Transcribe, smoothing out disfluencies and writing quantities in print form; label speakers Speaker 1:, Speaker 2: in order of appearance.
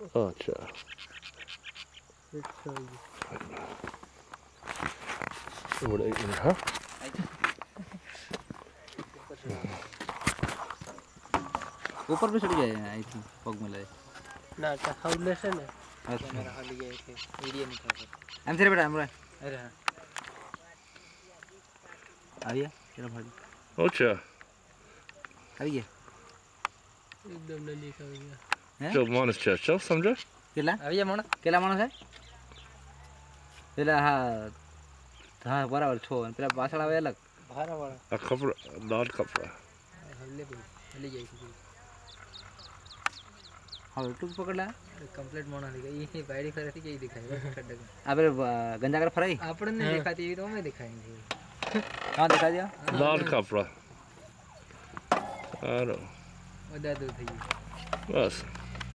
Speaker 1: अच्छा बड़ा हाँ
Speaker 2: ऊपर भी चढ़ गए आई थिंक पग में लगे
Speaker 3: ना हाउले से ने
Speaker 2: अच्छा
Speaker 3: कैमरा हाली गए थे वीडियो नहीं था
Speaker 2: हम तेरे बेटा हमरा
Speaker 3: अरे हाँ
Speaker 2: आइए तेरा भाई
Speaker 1: अच्छा
Speaker 2: आइए
Speaker 3: एकदम नली का हो गया
Speaker 2: हैं
Speaker 1: चल मानस चल समझा
Speaker 2: केला
Speaker 3: आइए मोना
Speaker 2: केला मानो है पेला हाँ हाँ बराबर छो पेला पाछળ આવે અલગ
Speaker 3: भारा वाला
Speaker 1: आ कपड़ा लाल कपड़ा
Speaker 3: हल्ले बोल हल्ली गई थी
Speaker 2: हाँ टूक पकड़ला
Speaker 3: कंप्लीट मोना दिखाई ये बाइडी कर रही थी यही दिखाई खड्डे में
Speaker 2: अबे गंजा कर फराई
Speaker 3: आपने नहीं दिखाती ये तो मैं दिखाई नहीं
Speaker 2: हाँ दिखा दिया
Speaker 1: लाल कपड़ा अरे
Speaker 3: वो दादू थी
Speaker 1: बस